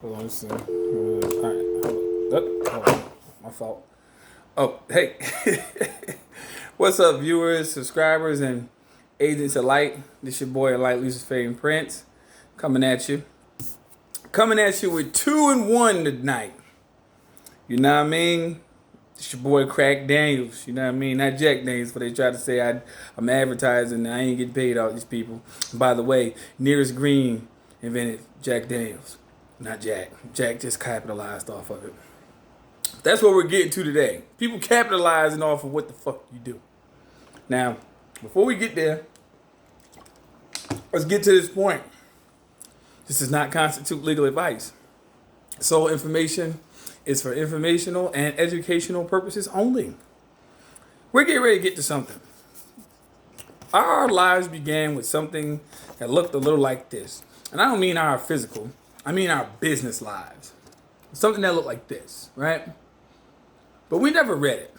Hold on, listen. All right, hold on. My fault. Oh, hey. What's up, viewers, subscribers, and agents alike? This your boy, Alike Lucius Fame Prince, coming at you. Coming at you with 2 and 1 tonight. You know what I mean? It's your boy, Crack Daniels. You know what I mean? Not Jack Daniels, but they try to say I'm advertising and I ain't getting paid all these people. And by the way, Nearest Green invented Jack Daniels. Not Jack. Jack just capitalized off of it. That's what we're getting to today. People capitalizing off of what the fuck you do. Now, before we get there, let's get to this point. This does not constitute legal advice. So information is for informational and educational purposes only. We're getting ready to get to something. Our lives began with something that looked a little like this. And I don't mean our physical. I mean our business lives. Something that looked like this, right? But we never read it.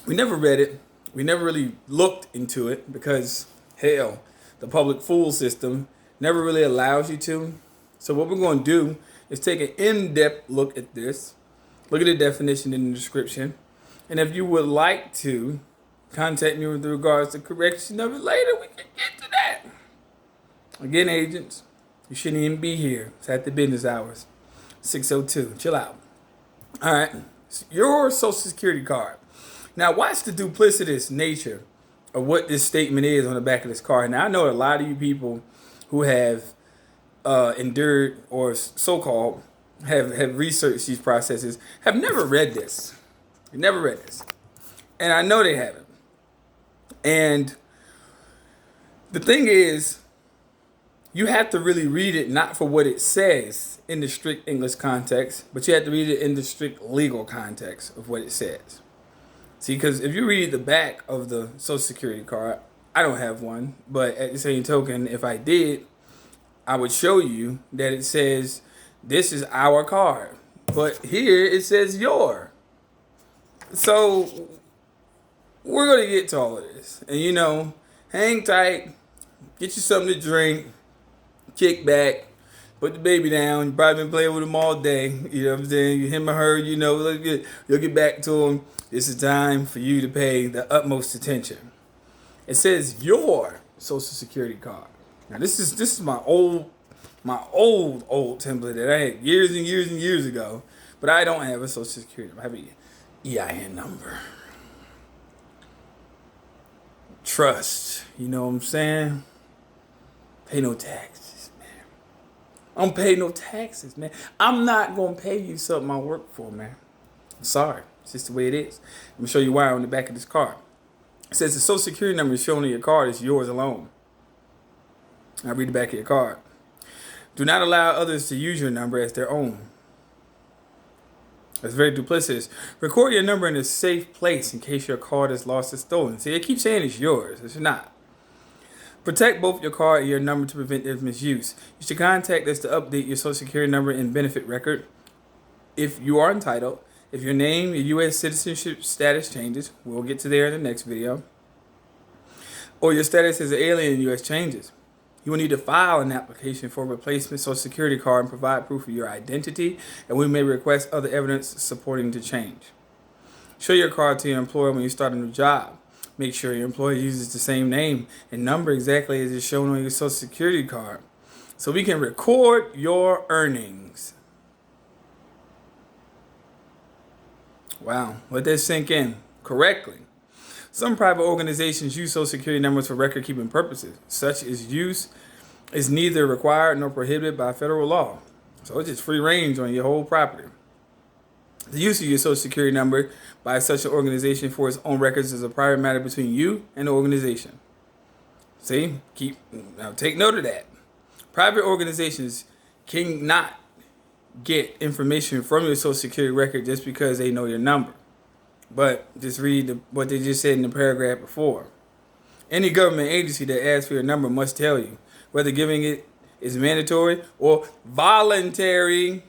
We never really looked into it because, hell, the public fool system never really allows you to. So what we're going to do is take an in-depth look at this. Look at the definition in the description. And if you would like to contact me with regards to correction of it later, we can get to that. Again, agents, you shouldn't even be here. It's at the business hours. 6:02. Chill out. All right. Your social security card. Now, watch the duplicitous nature of what this statement is on the back of this card. Now, I know a lot of you people who have endured or so-called have researched these processes have never read this. They never read this. And I know they haven't. And the thing is, you have to really read it not for what it says in the strict English context, but you have to read it in the strict legal context of what it says. See, because if you read the back of the Social Security card, I don't have one, but at the same token, if I did, I would show you that it says, this is our card. But here it says your. So we're going to get to all of this. And, hang tight, get you something to drink, kick back, put the baby down. You've probably been playing with him all day. You know what I'm saying? Him or her, you'll get back to him. This is time for you to pay the utmost attention. It says your Social Security card. Now this is my old template that I had years and years and years ago. But I don't have a Social Security number. I have an EIN number. Trust. You know what I'm saying? Pay no taxes, man. I don't pay no taxes, man. I'm not going to pay you something I work for, man. I'm sorry. It's just the way it is. Let me show you why on the back of this card. It says the Social Security number shown on your card is yours alone. I'll read the back of your card. Do not allow others to use your number as their own. That's very duplicitous. Record your number in a safe place in case your card is lost or stolen. See, they keep saying it's yours. It's not. Protect both your card and your number to prevent their misuse. You should contact us to update your Social Security number and benefit record if you are entitled. If your name, your U.S. citizenship status changes, we'll get to there in the next video, or your status as an alien in the U.S. changes. You will need to file an application for a replacement Social Security card and provide proof of your identity, and we may request other evidence supporting the change. Show your card to your employer when you start a new job. Make sure your employer uses the same name and number exactly as is shown on your Social Security card, so we can record your earnings. Wow, let that sink in correctly. Some private organizations use Social Security numbers for record-keeping purposes. Such use is neither required nor prohibited by federal law. So it's just free range on your whole property. The use of your Social Security number by such an organization for its own records is a private matter between you and the organization. See? Now take note of that. Private organizations cannot get information from your Social Security record just because they know your number. But just read what they just said in the paragraph before. Any government agency that asks for your number must tell you whether giving it is mandatory or voluntary,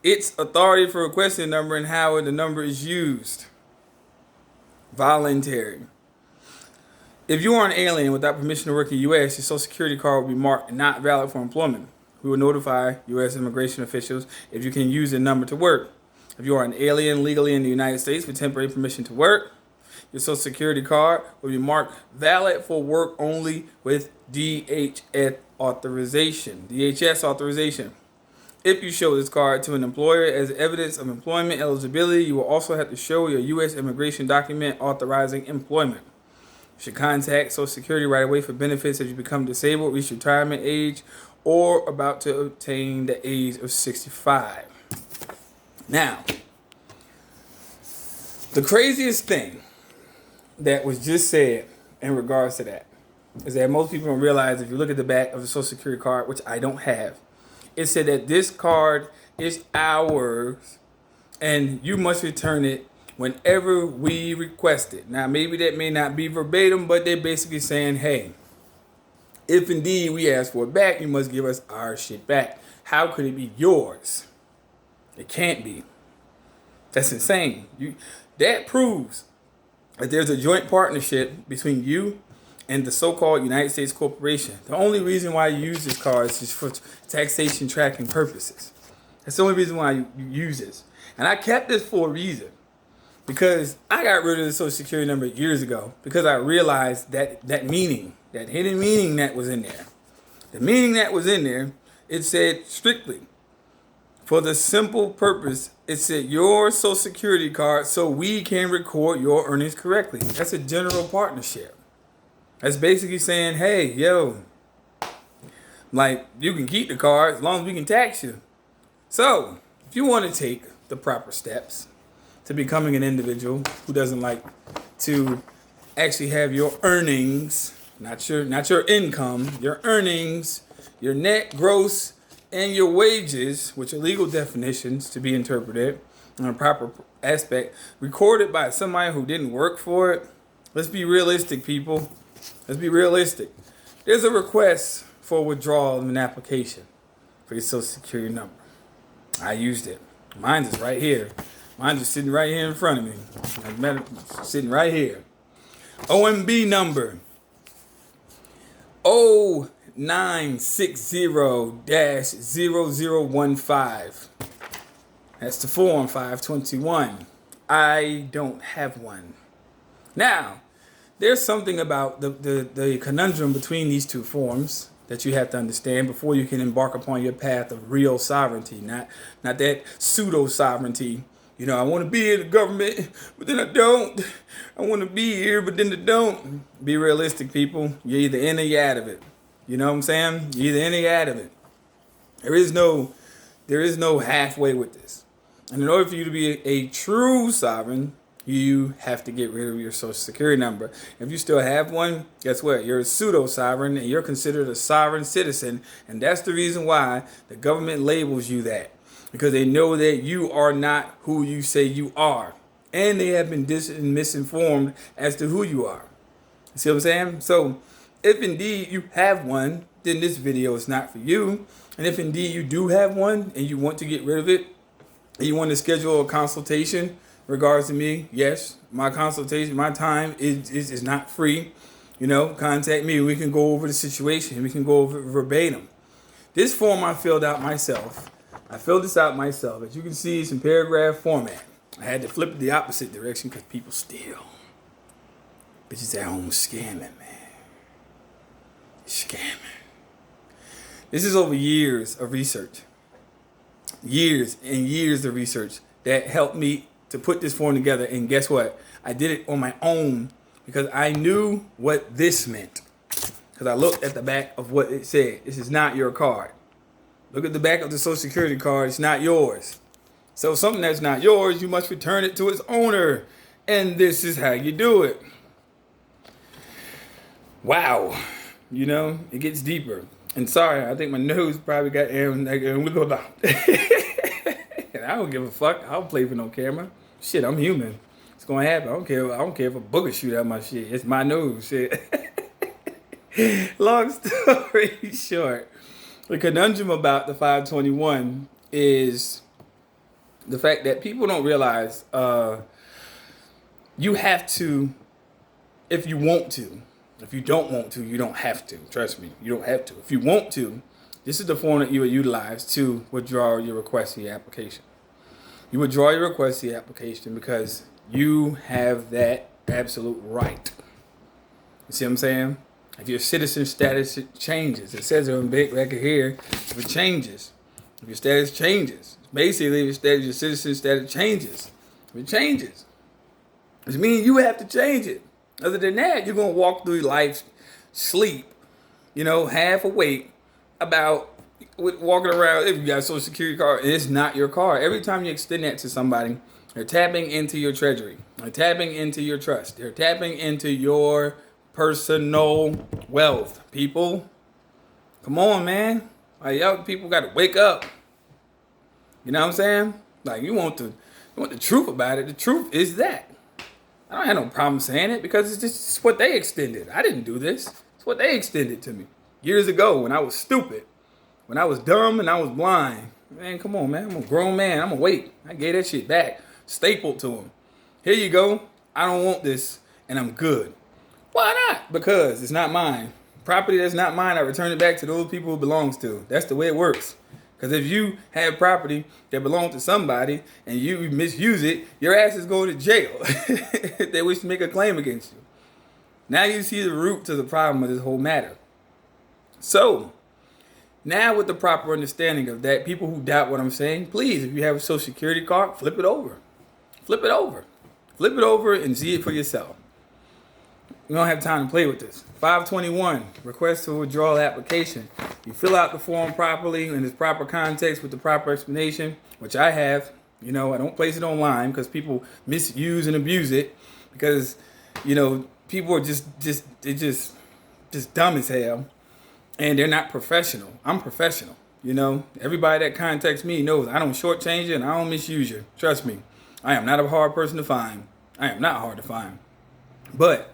its authority for requesting a number, and how the number is used. Voluntary. If you are an alien without permission to work in the U.S., your Social Security card will be marked not valid for employment. We will notify U.S. immigration officials if you can use the number to work. If you are an alien legally in the United States with temporary permission to work, your Social Security card will be marked valid for work only with DHS authorization. DHS authorization. If you show this card to an employer as evidence of employment eligibility, you will also have to show your U.S. immigration document authorizing employment. You should contact Social Security right away for benefits if you become disabled, reach retirement age, or about to obtain the age of 65. Now, the craziest thing that was just said in regards to that is that most people don't realize, if you look at the back of the Social Security card, which I don't have, it said that this card is ours and you must return it whenever we request it. Now, maybe that may not be verbatim, but they're basically saying, hey, if indeed we ask for it back, you must give us our shit back. How could it be yours? It can't be. That's insane. That proves that there's a joint partnership between you and the so-called United States corporation. The only reason why you use this card is just for taxation tracking purposes. That's the only reason why you use this. And I kept this for a reason. Because I got rid of the Social Security number years ago because I realized that meaning, that hidden meaning that was in there. The meaning that was in there, it said strictly, for the simple purpose, it said your Social Security card so we can record your earnings correctly. That's a general partnership. That's basically saying, hey, yo, like, you can keep the card as long as we can tax you. So, if you want to take the proper steps to becoming an individual who doesn't like to actually have your earnings, not your income, your earnings, your net gross, and your wages, which are legal definitions to be interpreted in a proper aspect, recorded by somebody who didn't work for it. Let's be realistic, people. Let's be realistic. There's a request for withdrawal of an application for your Social Security number. I used it. Mine is right here. Mine's just sitting right here in front of me. Sitting right here. OMB number 0960-0015. That's the form 521. I don't have one. Now, there's something about the conundrum between these two forms that you have to understand before you can embark upon your path of real sovereignty, not that pseudo-sovereignty. You know, I want to be in the government, but then I don't. I want to be here, but then I don't. Be realistic, people. You're either in or you're out of it. You know what I'm saying? You're either in or you're out of it. There is no halfway with this. And in order for you to be a true sovereign, you have to get rid of your Social Security number. If you still have one, guess what? You're a pseudo-sovereign, and you're considered a sovereign citizen. And that's the reason why the government labels you that. Because they know that you are not who you say you are. And they have been misinformed as to who you are. You see what I'm saying? So, if indeed you have one, then this video is not for you. And if indeed you do have one, and you want to get rid of it, and you want to schedule a consultation in regards to me, yes, my consultation, my time is not free. You know, contact me. We can go over the situation. We can go over it verbatim. This form I filled out myself. I filled this out myself. As you can see, it's in paragraph format. I had to flip it the opposite direction because people steal. Bitches at home scamming, man. Scamming. This is over years of research. Years and years of research that helped me to put this form together. And guess what? I did it on my own because I knew what this meant. Because I looked at the back of what it said. This is not your card. Look at the back of the Social Security card. It's not yours. So something that's not yours, you must return it to its owner. And this is how you do it. Wow. You know, it gets deeper. And sorry, I think my nose probably got air. I don't give a fuck. I don't play for no camera. Shit, I'm human. It's gonna happen. I don't care if a booger shoot out my shit. It's my nose. Shit. Long story short, the conundrum about the 521 is the fact that people don't realize you have to, if you want to. If you don't want to, you don't have to. Trust me, you don't have to. If you want to, This is the form that you would utilize to withdraw your request to your application. You withdraw your request to your application because you have that absolute right. You see what I'm saying? If your citizen status changes, it says it on big record here, if it changes, if your status changes, basically if your citizen status changes, if it changes, which means you have to change it. Other than that, you're going to walk through life, sleep, half awake, about walking around, if you got a social security card, and it's not your card. Every time you extend that to somebody, they're tapping into your treasury. They're tapping into your trust. They're tapping into your personal wealth. People, come on, man. Like, y'all people got to wake up. You know what I'm saying? Like, you want the truth about it. The truth is that. I don't have no problem saying it because it's just what they extended. I didn't do this. It's what they extended to me years ago when I was stupid, when I was dumb and I was blind. Man, come on, man. I'm a grown man. I'm awake. I gave that shit back, stapled to him. Here you go. I don't want this, and I'm good. Why not? Because it's not mine. Property that's not mine, I return it back to those people it belongs to. That's the way it works. Because if you have property that belongs to somebody and you misuse it, your ass is going to jail. They wish to make a claim against you. Now you see the root to the problem of this whole matter. So, now with the proper understanding of that, people who doubt what I'm saying, please, if you have a social security card, flip it over. Flip it over. Flip it over and see it for yourself. We don't have time to play with this. 521, request to withdraw application. You fill out the form properly in its proper context with the proper explanation, which I have. I don't place it online because people misuse and abuse it because, people are just dumb as hell and they're not professional. I'm professional. Everybody that contacts me knows I don't shortchange you and I don't misuse you. Trust me, I am not a hard person to find. I am not hard to find. But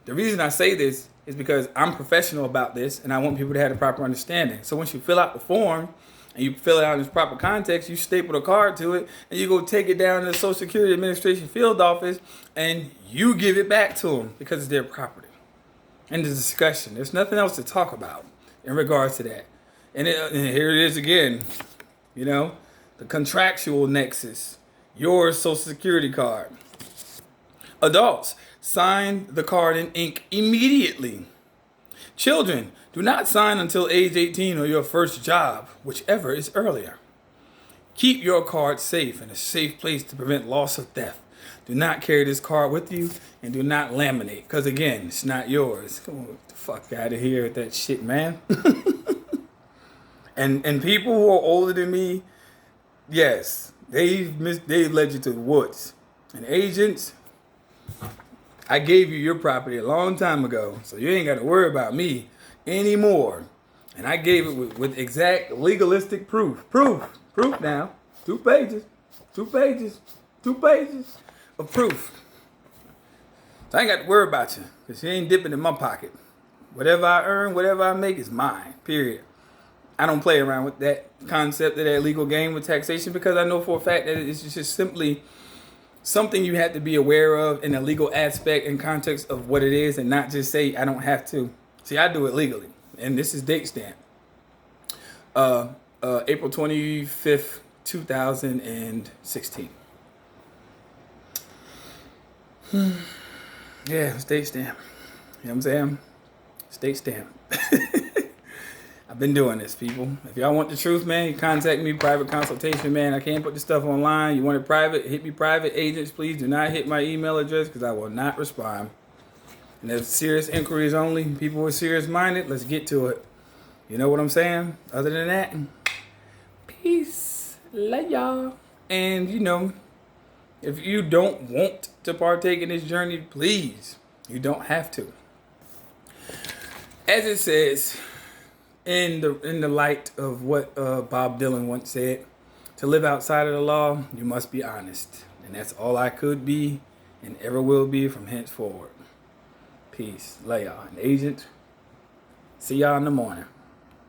the reason I say this is because I'm professional about this and I want people to have the proper understanding. So once you fill out the form and you fill it out in its proper context, you staple a card to it and you go take it down to the Social Security Administration field office and you give it back to them because it's their property. End of discussion. There's nothing else to talk about in regards to that. And here it is again, the contractual nexus, your Social Security card. Adults, sign the card in ink immediately. Children, do not sign until age 18 or your first job, whichever is earlier. Keep your card safe in a safe place to prevent loss of theft. Do not carry this card with you and do not laminate because, again, it's not yours. Come on, get the fuck out of here with that shit, man. and people who are older than me, yes, they've led you to the woods. And agents, I gave you your property a long time ago, so you ain't got to worry about me anymore. And I gave it with exact legalistic proof. Proof now. 2 pages of proof. So I ain't got to worry about you, because you ain't dipping in my pocket. Whatever I earn, whatever I make is mine, period. I don't play around with that concept of that legal game with taxation because I know for a fact that it's just simply something you have to be aware of in a legal aspect and context of what it is and not just say, I don't have to. See, I do it legally. And this is date stamp. April 25th, 2016. Yeah, it's date stamp. You know what I'm saying? It's date stamp. I've been doing this, people. If y'all want the truth, man, you contact me, private consultation, man. I can't put this stuff online. You want it private, hit me private. Agents, please do not hit my email address because I will not respond. And if serious inquiries only, people who are serious-minded, let's get to it. You know what I'm saying? Other than that, peace. Love y'all. And, if you don't want to partake in this journey, please, you don't have to. As it says, in the light of what Bob Dylan once said, to live outside of the law, you must be honest. And that's all I could be and ever will be from henceforward. Peace. Love y'all. And agent, see y'all in the morning.